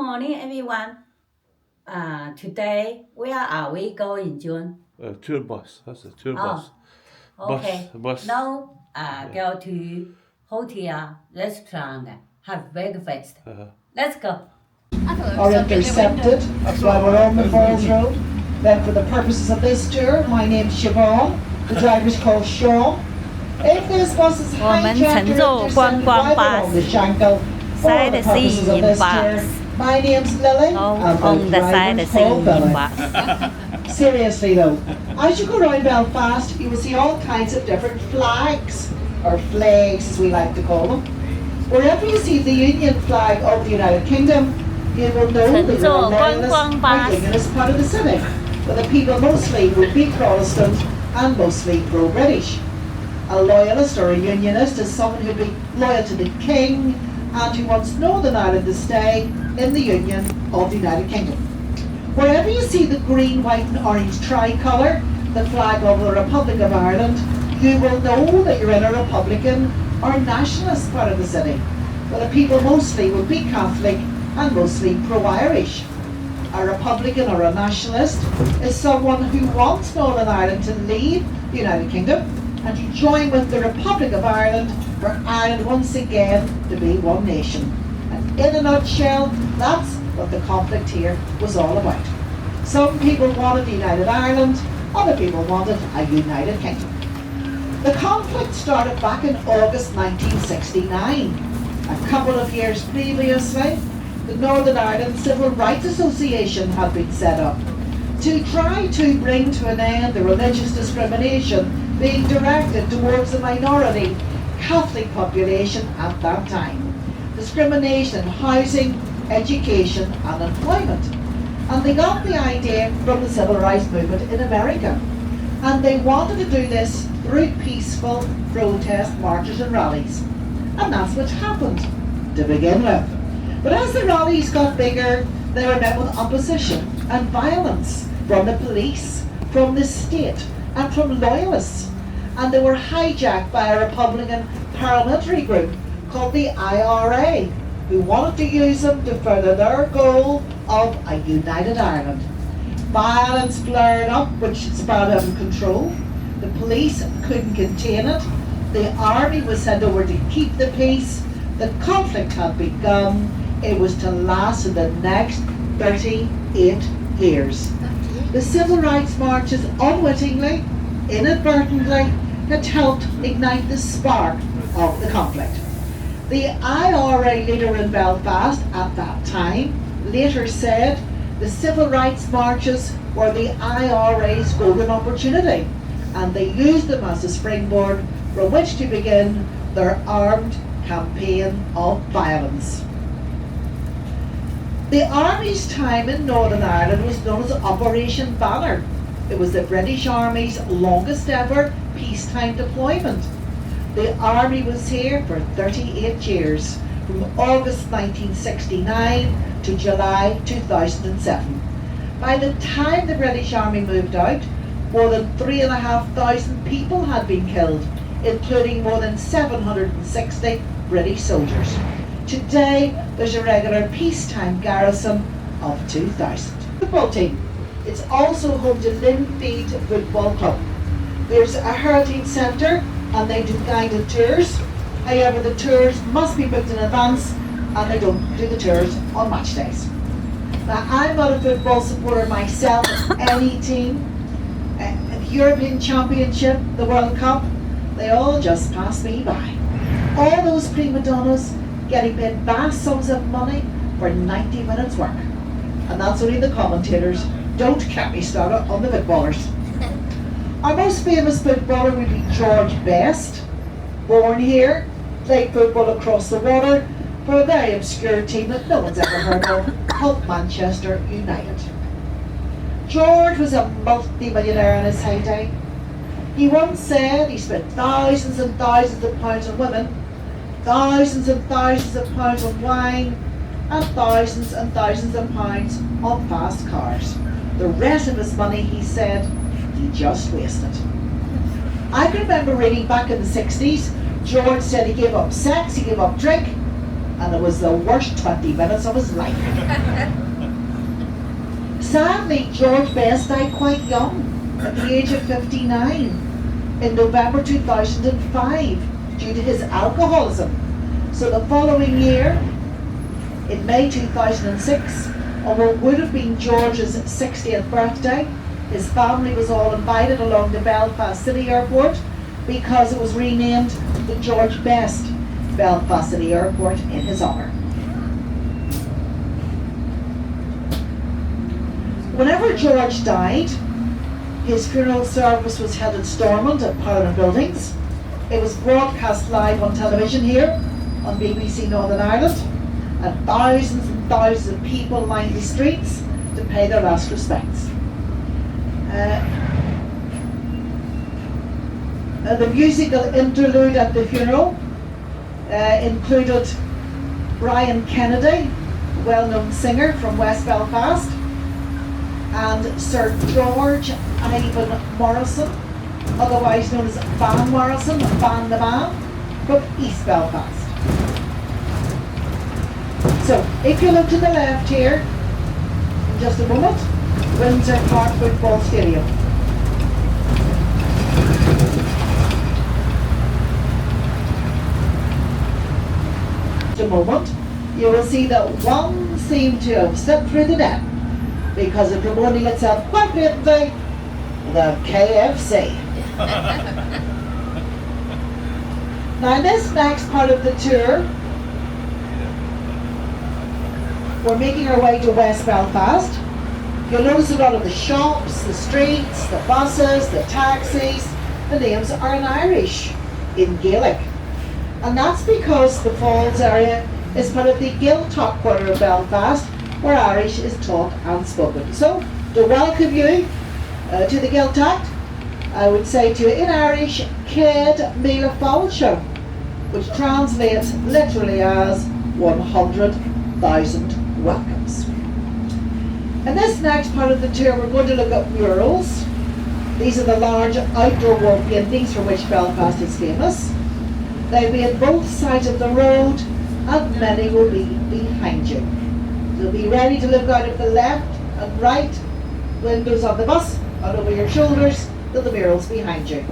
morning, everyone. Today, where are we going, June? Tour bus. That's a tour bus. Okay. Bus. Now, go to hotel, restaurant, have breakfast. Let's go. Are intercepted while we're on the Falls Road. Then for the purposes of this tour, my name's Siobhan, the driver's called Sean. If this bus is hijacked or intercepted while we're on the Shankill, for the purposes of this tour, my name's Lily, and the driver's called Billy. Seriously though, as you go around Belfast, you will see all kinds of different flags, or flags as we like to call them. Wherever you see the Union flag of the United Kingdom, you will know that you're a loyalist or unionist part of the city, where the people mostly would be Protestant and mostly pro-British. A loyalist or a unionist is someone who'd be loyal to the King and who wants Northern Ireland to stay in the Union of the United Kingdom. Wherever you see the green, white and orange tricolour, the flag of the Republic of Ireland, you will know that you're in a Republican or nationalist part of the city, where the people mostly will be Catholic and mostly pro-Irish. A Republican or a nationalist is someone who wants Northern Ireland to leave the United Kingdom and to join with the Republic of Ireland for Ireland once again to be one nation. And in a nutshell, that's what the conflict here was all about. Some people wanted a united Ireland, other people wanted a united kingdom. The conflict started back in August 1969. A couple of years previously, the Northern Ireland Civil Rights Association had been set up to try to bring to an end the religious discrimination being directed towards the minority Catholic population at that time. Discrimination in housing, education and employment. And they got the idea from the civil rights movement in America. And they wanted to do this through peaceful protest marches and rallies. And that's what happened to begin with. But as the rallies got bigger, they were met with opposition and violence from the police, from the state, and from loyalists. And they were hijacked by a Republican parliamentary group called the IRA, who wanted to use them to further their goal of a united Ireland. Violence flared up, which spun out of control. The police couldn't contain it. The army was sent over to keep the peace. The conflict had begun. It was to last in the next 38 years. The civil rights marches unwittingly, inadvertently, had helped ignite the spark of the conflict. The IRA leader in Belfast at that time later said the civil rights marches were the IRA's golden opportunity, and they used them as a springboard from which to begin their armed campaign of violence. The Army's time in Northern Ireland was known as Operation Banner. It was the British Army's longest ever peacetime deployment. The Army was here for 38 years, from August 1969 to July 2007. By the time the British Army moved out, more than 3,500 people had been killed, including more than 760 British soldiers. Today, there's a regular peacetime garrison of 2,000. Football team. It's also home to Linfield Football Club. There's a heritage centre and they do guided tours. However, the tours must be booked in advance and they don't do the tours on match days. Now, I'm not a football supporter myself of any team. The European Championship, the World Cup, they all just pass me by. All those prima donnas getting paid vast sums of money for 90 minutes work. And that's only the commentators. Don't get me started on the footballers. Our most famous footballer would be George Best, born here, played football across the water for a very obscure team that no one's ever heard of, called Manchester United. George was a multi-millionaire in his heyday. He once said he spent thousands and thousands of pounds on women, thousands and thousands of pounds on wine, and thousands of pounds on fast cars. The rest of his money, he said, he just wasted. I can remember reading back in the 60s, George said he gave up sex, he gave up drink, and it was the worst 20 minutes of his life. Sadly, George Best died quite young, at the age of 59, in November 2005, due to his alcoholism. So the following year, in May 2006, on what would have been George's 60th birthday, his family was all invited along the Belfast City Airport because it was renamed the George Best Belfast City Airport in his honour. Whenever George died, his funeral service was held in Stormont at Parliament Buildings. It was broadcast live on television here on BBC Northern Ireland, and thousands of people lined the streets to pay their last respects. The musical interlude at the funeral included Brian Kennedy, a well-known singer from West Belfast, and Sir George Ivan Morrison, otherwise known as Van Morrison, Van the Man, from East Belfast. So, if you look to the left here, in just a moment, Windsor Park Football Stadium. In a moment, you will see that one seemed to have slipped through the net because of promoting itself quite blatantly, the KFC. Now, this next part of the tour, we're making our way to West Belfast. You'll notice a lot of the shops, the streets, the buses, the taxis, the names are in Irish, in Gaelic. And that's because the Falls area is part of the Gaeltacht quarter of Belfast, where Irish is taught and spoken. So, to welcome you to the Gaeltacht, I would say to you in Irish, Céad Míle Fáilte, which translates literally as 100,000 welcomes. In this next part of the tour, we're going to look at murals. These are the large outdoor wall paintings for which Belfast is famous. They'll be on both sides of the road, and many will be behind you. You'll be ready to look out of the left and right windows of the bus and over your shoulders to the murals behind you.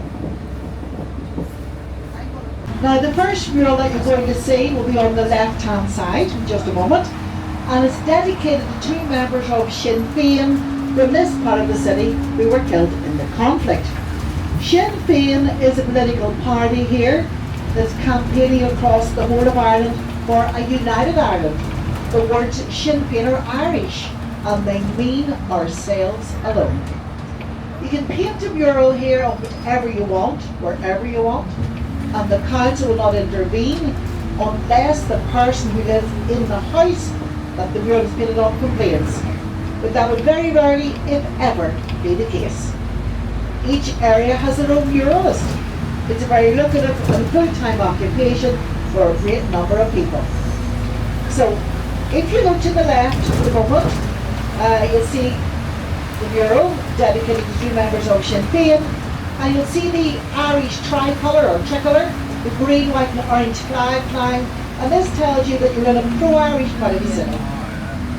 Now, the first mural that you're going to see will be on the left-hand side in just a moment, and it's dedicated to two members of Sinn Féin from this part of the city who were killed in the conflict. Sinn Féin is a political party here that's campaigning across the whole of Ireland for a united Ireland. The words Sinn Féin are Irish, and they mean ourselves alone. You can paint a mural here on whatever you want, wherever you want, and the council will not intervene unless the person who lives in the house that the mural is painted on complains. But that would very rarely, if ever, be the case. Each area has their own muralist. It's a very lucrative and full-time occupation for a great number of people. So, if you look to the left for the moment, you'll see the mural dedicated to two members of Sinn Féin, and you'll see the Irish tricolour or tricolour, the green, white and orange flag flying, and this tells you that you're in a pro-Irish part of the city.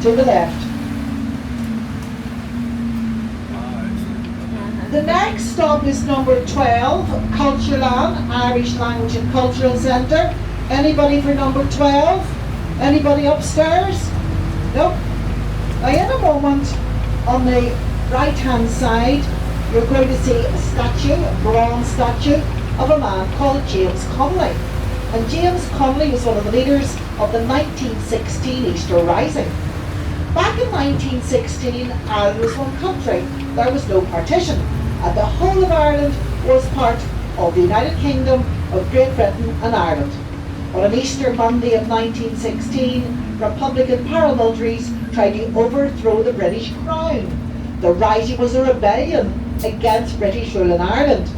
To the left. The next stop is number 12, Cultureland, Irish Language and Cultural Centre. Anybody for number 12? Anybody upstairs? Nope. Now, in a moment, on the right-hand side, you're going to see a statue, a bronze statue, of a man called James Connolly. And James Connolly was one of the leaders of the 1916 Easter Rising. Back in 1916, Ireland was one country. There was no partition, and the whole of Ireland was part of the United Kingdom of Great Britain and Ireland. On an Easter Monday of 1916, Republican paramilitaries tried to overthrow the British Crown. The rising was a rebellion against British rule in Ireland.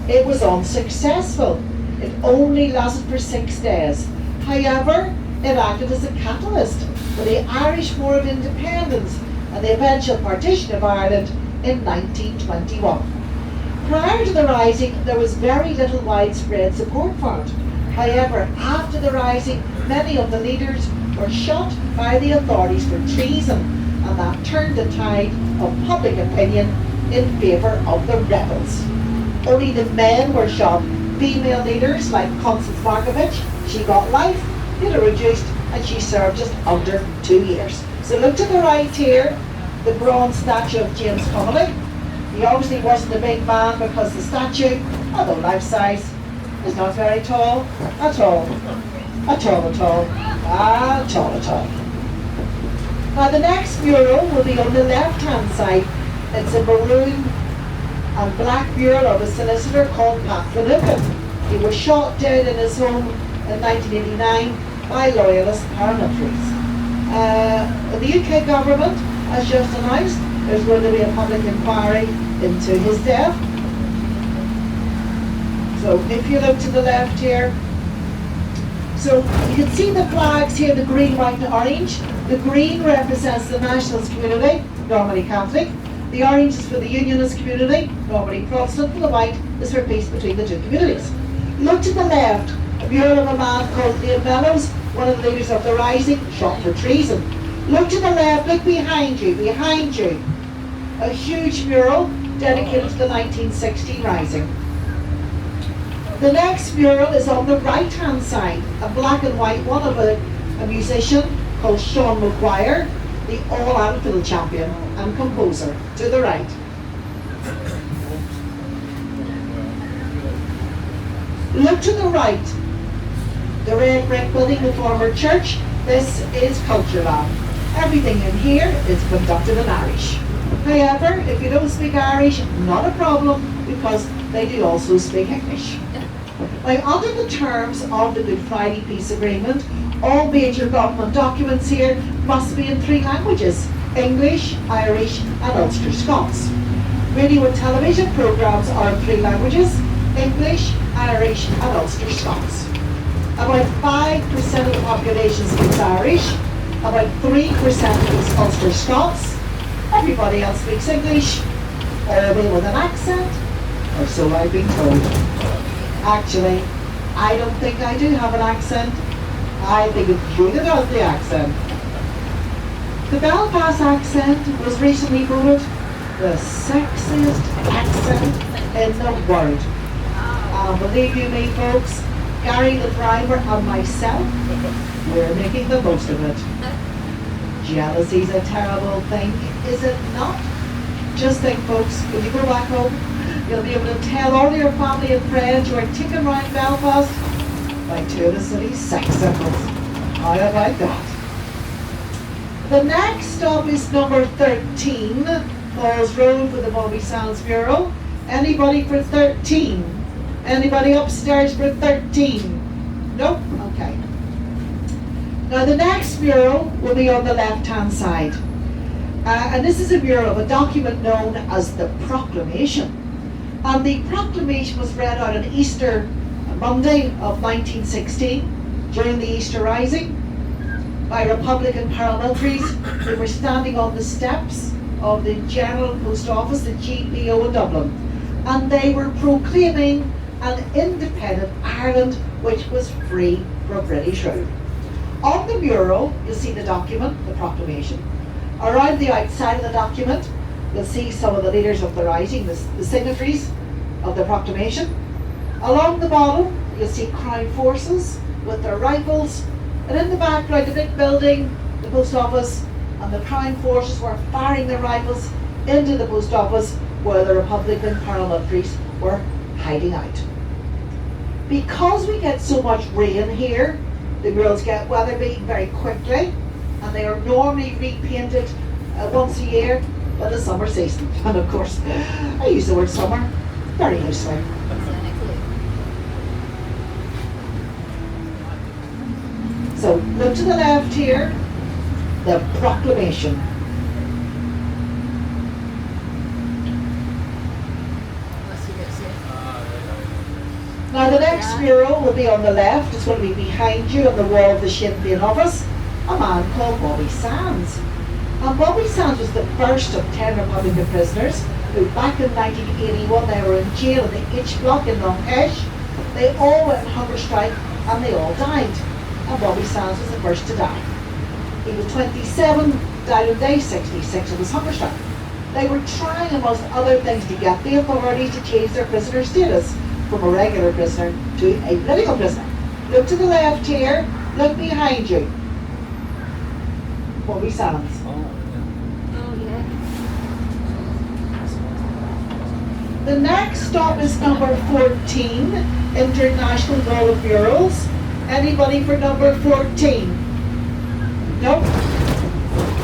It was unsuccessful. It only lasted for 6 days. However, it acted as a catalyst for the Irish War of Independence and the eventual partition of Ireland in 1921. Prior to the rising, there was very little widespread support for it. However, after the rising, many of the leaders were shot by the authorities for treason, and that turned the tide of public opinion in favour of the rebels. Only the men were shot. Female leaders like Constance Markovich, she got life, later reduced, and she served just under 2 years. So look to the right here, the bronze statue of James Connolly. He obviously wasn't a big man because the statue, although life size, is not very tall at all. At all, at all. At all, at all. Now the next mural will be on the left hand side. It's a maroon and black mural of a solicitor called Pat Finucane. He was shot dead in his home in 1989 by loyalist paramilitaries. The UK government has just announced there's going to be a public inquiry into his death. So if you look to the left here, so you can see the flags here, the green, white and orange. The green represents the nationalist community, normally Catholic. The orange is for the unionist community, normally Protestant, and the white is for peace between the two communities. Look to the left, a mural of a man called Liam Mellows, one of the leaders of the Rising, shot for treason. Look to the left, look behind you, a huge mural dedicated to the 1916 Rising. The next mural is on the right hand side, a black and white one of a musician called Sean Maguire, the all-out fiddle champion and composer, to the right. Look to the right, the red brick building, the former church. This is Culture Lab. Everything in here is conducted in Irish. However, if you don't speak Irish, not a problem, because they do also speak English. Now, under the terms of the Good Friday Peace Agreement, all major government documents here must be in 3 languages: English, Irish and Ulster Scots. Radio and television programmes are in 3 languages: English, Irish and Ulster Scots. About 5% of the population speaks Irish, about 3% speaks Ulster Scots. Everybody else speaks English, albeit with an accent, or so I've been told. Actually, I don't think I do have an accent. I think it's you that has the accent. The Belfast accent was recently voted the sexiest accent in the world. And believe you me, folks, Gary the driver and myself, we're making the most of it. Jealousy's a terrible thing, is it not? Just think, folks, when you go back home, you'll be able to tell all your family and friends you are ticking around Belfast by 2 of the city's sex symbols. How about that? The next stop is number 13, Paul's Road for the Bobby Sands mural. Anybody for 13? Anybody upstairs for 13? Nope? Okay. Now the next mural will be on the left-hand side. And this is a mural of a document known as the Proclamation. And the proclamation was read out on Easter Monday of 1916 during the Easter Rising by Republican paramilitaries who were standing on the steps of the General Post Office, the GPO in Dublin. And they were proclaiming an independent Ireland which was free from British rule. On the mural, you'll see the document, the proclamation. Around the outside of the document, you'll see some of the leaders of the Rising, the signatories of the proclamation. Along the bottom, you'll see Crown Forces with their rifles, and in the background, the big building, the post office, and the Crown Forces were firing their rifles into the post office where the Republican paramilitaries were hiding out. Because we get so much rain here, the murals get weather beaten very quickly, and they are normally repainted once a year in the summer season. And of course, I use the word summer very loosely. So look to the left here, the proclamation. Now the next mural will be on the left. It's going to be behind you on the wall of the Sinn Féin office, a man called Bobby Sands. And Bobby Sands was the first of 10 Republican prisoners who back in 1981 they were in jail in the H block in Long Esh. They all went on hunger strike and they all died. And Bobby Sands was the first to die. He was 27, died on day 66 and was hunger struck. They were trying, amongst other things, to get the authorities to change their prisoner status from a regular prisoner to a political prisoner. Look to the left here, look behind you. Bobby Sands. The next stop is number 14, International Wall of Murals. Anybody for number 14? Nope.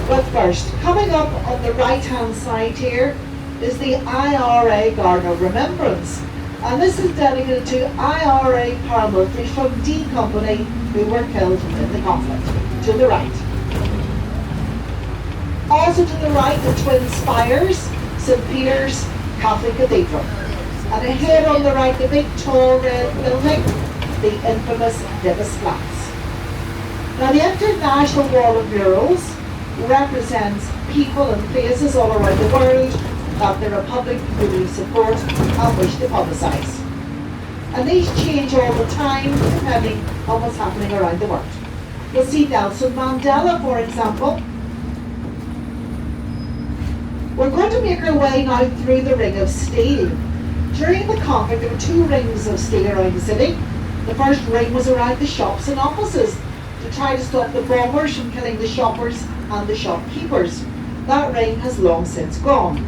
But first, coming up on the right-hand side here is the IRA Garden of Remembrance. And this is dedicated to IRA paramilitaries from D Company who were killed in the conflict. To the right. Also to the right, the Twin Spires, St. Peter's Catholic Cathedral. And ahead on the right, the big tall red building, the infamous Divis Flats. Now the International Wall of Murals represents people and places all around the world that the Republic really support and wish to publicise. And these change all the time depending on what's happening around the world. You'll see Nelson Mandela, for example. We're going to make our way now through the Ring of Steel. During the conflict, there were 2 rings of steel around the city. The first ring was around the shops and offices to try to stop the bombers from killing the shoppers and the shopkeepers. That ring has long since gone.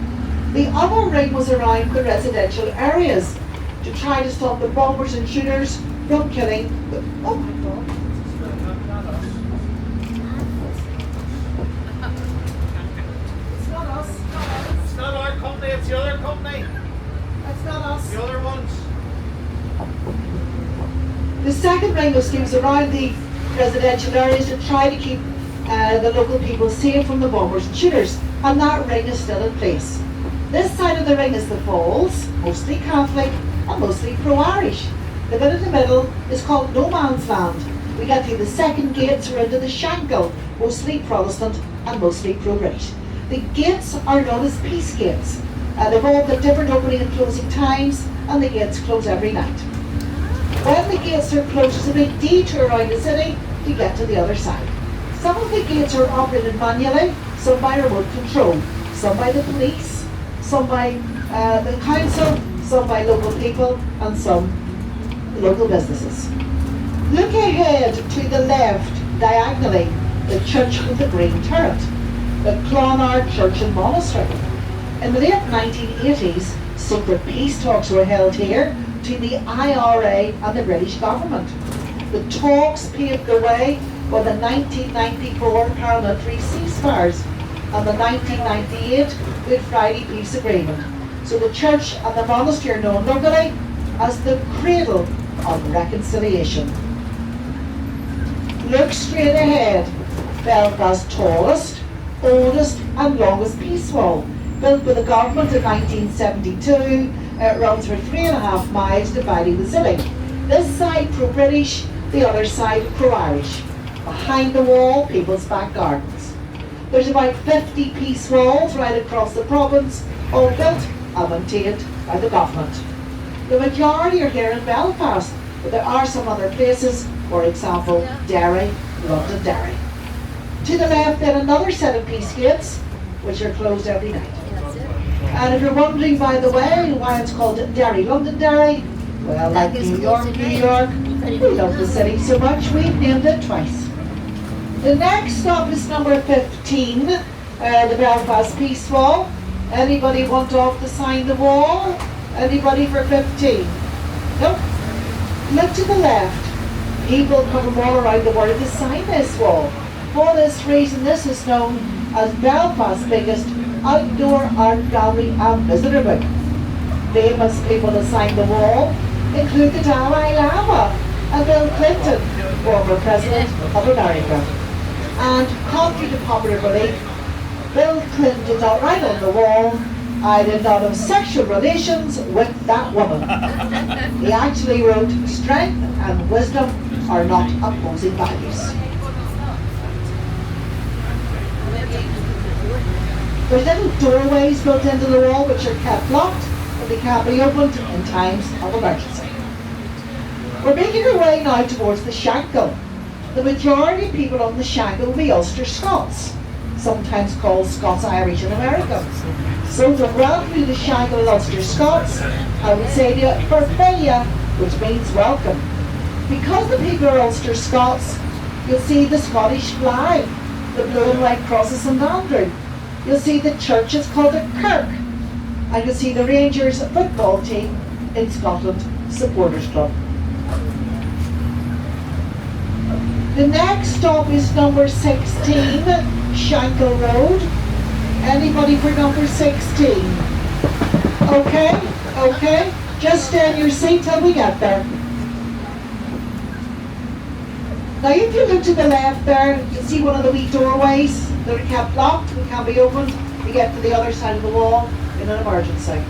The other ring was around the residential areas to try to stop the bombers and shooters from killing the... Oh my God. It's not us. It's not our company, it's the other company. It's not us. The other ones. The second ring of steel was around the residential areas to try to keep the local people safe from the bombers and shooters, and that ring is still in place. This side of the ring is the Falls, mostly Catholic and mostly pro-Irish. The bit in the middle is called No Man's Land. We get through the second gates, we're into the Shankill, mostly Protestant and mostly pro-British. The gates are known as peace gates. They've all got different opening and closing times, and the gates close every night. When the gates are closed, there's a big detour around the city to get to the other side. Some of the gates are operated manually, some by remote control, some by the police, some by the council, some by local people, and some local businesses. Look ahead to the left, diagonally, the church with the green turret, the Clonard Church and Monastery. In the late 1980s, secret peace talks were held here between the IRA and the British government. The talks paved the way for the 1994 paramilitary ceasefires and the 1998 Good Friday Peace Agreement. So the church and the monastery are known locally as the cradle of reconciliation. Look straight ahead. Belfast's tallest, oldest and longest peace wall, built by the government in 1972, runs for 3.5 miles dividing the city. This side pro-British, the other side pro-Irish. Behind the wall, people's back gardens. There's about 50 peace walls right across the province, all built and maintained by the government. The majority are here in Belfast, but there are some other places, for example, Derry, Londonderry. To the left then another set of peace gates, which are closed every night. And if you're wondering, by the way, why it's called Derry, Londonderry, well, like New York, we love the city so much we've named it twice. The next stop is number 15, the Belfast Peace Wall. Anybody want off to sign the wall? Anybody for 15? Nope. Look to the left. People come from all around the world to sign this wall. For this reason, this is known as Belfast's biggest outdoor art gallery and visitor book. Famous people to sign the wall include the Dalai Lama and Bill Clinton, former President of America. And contrary to popular belief, Bill Clinton did not write on the wall, "I did not have sexual relations with that woman." He actually wrote, "Strength and wisdom are not opposing values." There's little doorways built into the wall which are kept locked, but they can't be opened in times of emergency. We're making our way now towards the Shankill. The majority of people on the Shankill will be Ulster Scots, sometimes called Scots-Irish in America. So to welcome the Shankill and Ulster Scots, I would say to you, Verfilia, which means welcome. Because the people are Ulster Scots, you'll see the Scottish flag, the blue and white cross of St Andrew. You'll see the church is called a kirk. And you'll see the Rangers football team in Scotland Supporters Club. The next stop is number 16, Shankill Road. Anybody for number 16? Okay. Just stay in your seat till we get there. Now if you look to the left there, you'll see one of the wee doorways that are kept locked, we can't be opened. You get to the other side of the wall in an emergency.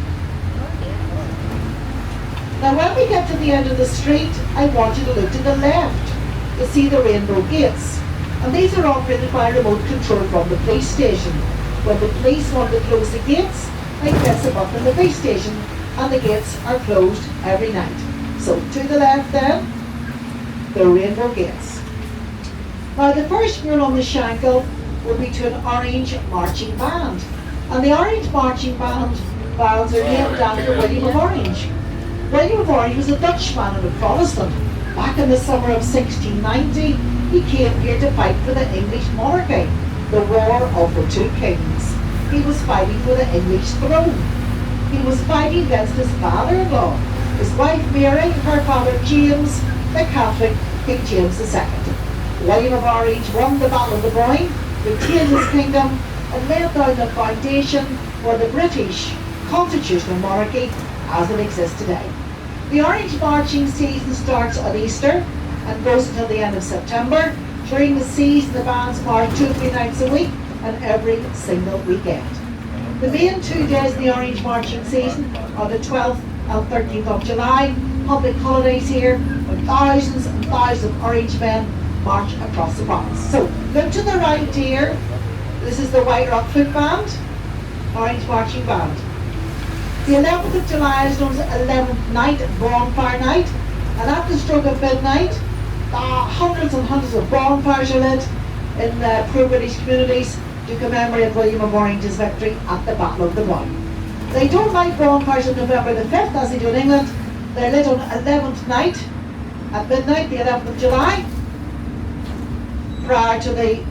Now when we get to the end of the street, I want you to look to the left. You'll see the rainbow gates. And these are operated by remote control from the police station. When the police want to close the gates, they press a button in the police station and the gates are closed every night. So to the left then, the rainbow gates. Now the first mural on the Shankill will be to an orange marching band. And the orange marching bands are named after William of Orange. William of Orange was a Dutchman and a Protestant. Back in the summer of 1690, he came here to fight for the English monarchy, the War of the Two Kings. He was fighting for the English throne. He was fighting against his father-in-law, his wife Mary, her father James, the Catholic King James II. William of Orange won the Battle of the Boyne, retained his kingdom, and laid down the foundation for the British constitutional monarchy as it exists today. The Orange marching season starts on Easter and goes until the end of September. During the season, the bands march 2 or 3 nights a week and every single weekend. The main 2 days of the Orange marching season are the 12th and 13th of July, public holidays here, when thousands and thousands of Orange men march across the province. So, look to the right here. This is the White Rock Foot Band, Orange Marching Band. The 11th of July is known as 11th night, bonfire night, and at the stroke of midnight, hundreds and hundreds of bonfires are lit in poor British communities to commemorate William of Orange's victory at the Battle of the Boyne. They don't light bonfires on November the 5th as they do in England. They're lit on 11th night, at midnight, the 11th of July, prior to the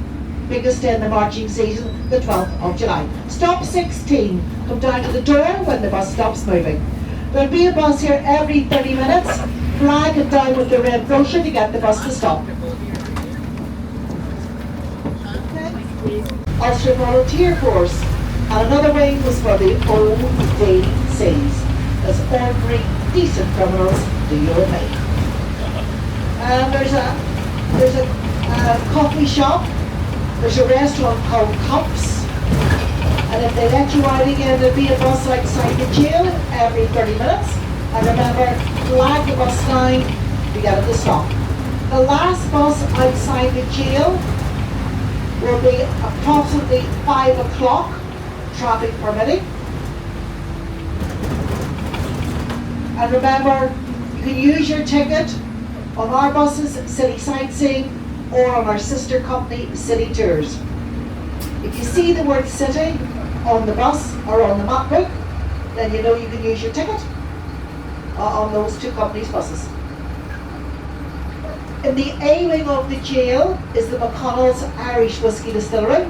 biggest day in the marching season, the 12th of July. Stop 16, come down to the door when the bus stops moving. There'll be a bus here every 30 minutes, flag it down with the red brochure to get the bus to stop. Ulster Volunteer Force, and another wing was for the ODCs, as ordinary, decent criminals do you and me. There's a coffee shop. There's a restaurant called Cups, and if they let you out again, there'll be a bus outside the jail every 30 minutes. And remember, flag the bus down to get it to stop. The last bus outside the jail will be approximately 5 o'clock, traffic permitting. And remember, you can use your ticket on our buses, City Sightseeing, or on our sister company, City Tours. If you see the word City on the bus or on the map book, then you know you can use your ticket on those 2 companies' buses. In the A wing of the jail is the McConnell's Irish Whiskey Distillery.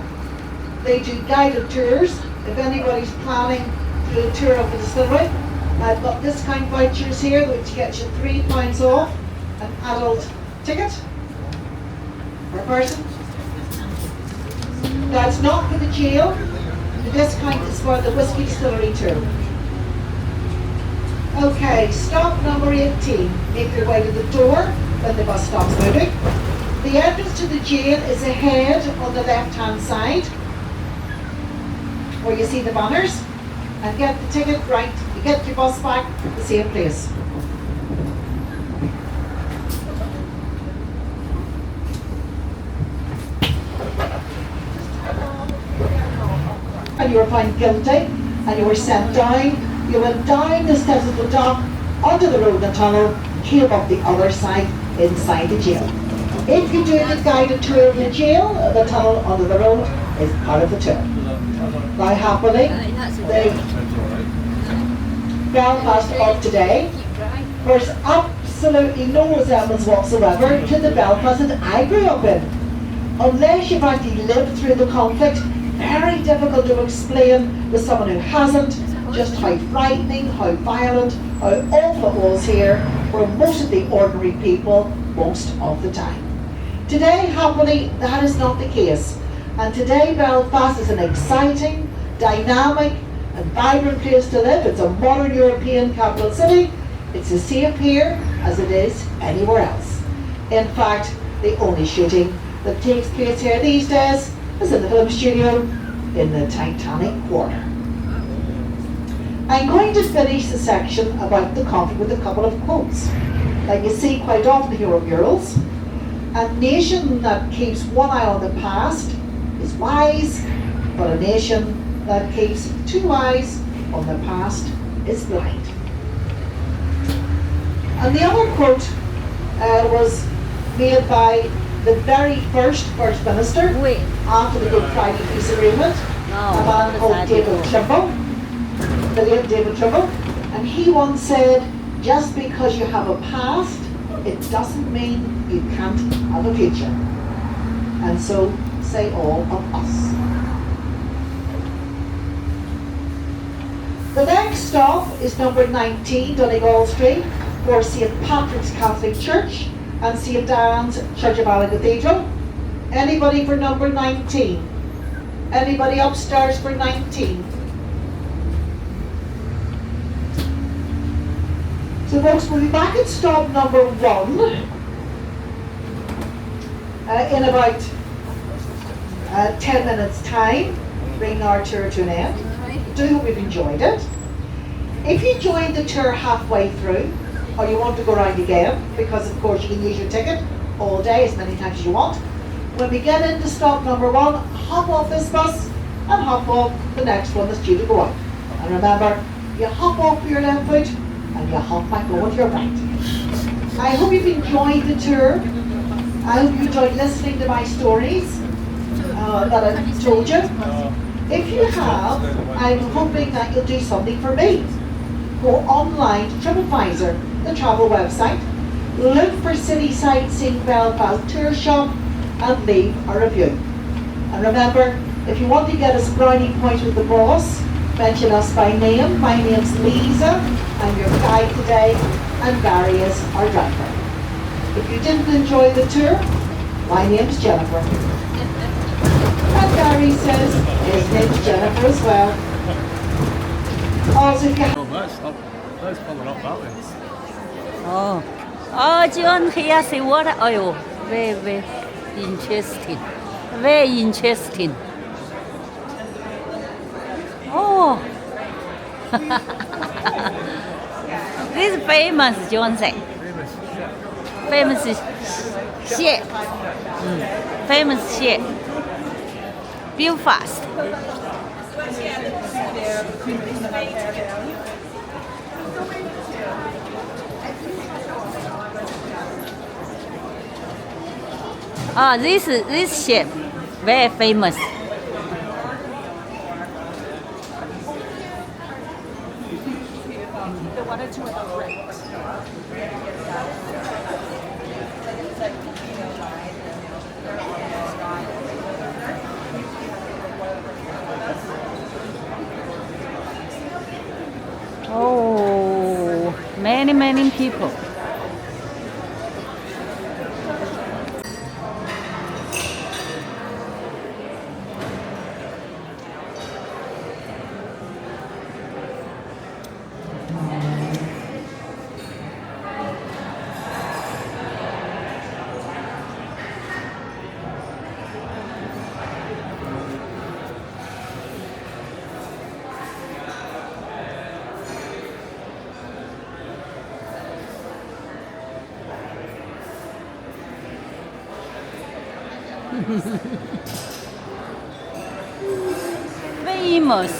They do guided tours. If anybody's planning to do a tour of the distillery, I've got discount vouchers here which get you £3 off an adult ticket per person. Now it's not for the jail, the discount is for the Whiskey Distillery tour. Okay, stop number 18. Make your way to the door when the bus stops moving. The entrance to the jail is ahead on the left hand side where you see the banners, and get the ticket right. You get your bus back at the same place. And you were found guilty and you were sent down. You went down the steps of the dock, onto the road in the tunnel, came up the other side inside the jail. If you do the guided tour of the jail, the tunnel under the road is part of the tour. Now happily, the Belfast of today bears absolutely no resemblance whatsoever to the Belfast that I grew up in. Unless you've actually lived through the conflict, very difficult to explain to someone who hasn't just how frightening, how violent, how awful it was here for most of the ordinary people most of the time. Today, happily, that is not the case. And today Belfast is an exciting, dynamic and vibrant place to live. It's a modern European capital city. It's as safe here as it is anywhere else. In fact, the only shooting that takes place here these days is in the film studio in the Titanic Quarter. I'm going to finish the section about the conflict with a couple of quotes. Like you see quite often here on murals, a nation that keeps one eye on the past is wise, but a nation that keeps two eyes on the past is blind. And the other quote was made by the very first First Minister after the Good Friday Peace Agreement, a man called David Trimble, the late David Trimble, and he once said, just because you have a past, it doesn't mean you can't have a future. And so say all of us. The next stop is number 19 Donegal Street for St Patrick's Catholic Church and St Anne's Church of Ireland Cathedral. Anybody for number 19? Anybody upstairs for 19? So folks, we'll be back at stop number 1 in about 10 minutes time, bringing our tour to an end. Do hope you've enjoyed it. If you joined the tour halfway through, or you want to go around again, because of course you can use your ticket all day, as many times as you want, when we get into stop number 1, hop off this bus and hop off the next one that's due to go out. And remember, you hop off with your left foot and you hop back on with your right. I hope you've enjoyed the tour. I hope you enjoyed listening to my stories that I told you. If you have, I'm hoping that you'll do something for me. Go online to TripAdvisor, the travel website, look for City Sightseeing Belfast Tour Shop and leave a review. And remember, if you want to get us brownie points with the boss, mention us by name. My name's Lisa, I'm your guide today, and Gary is our driver. If you didn't enjoy the tour, my name's Jennifer. And Gary says his name's Jennifer as well. Also, if you Let's follow up that way. Oh, John, here see water oil. Very interesting. Very interesting. Oh, this is famous, John said. Famous ship. Famous ship. Belfast. Ah, this ship, very famous. Oh, many people. Famous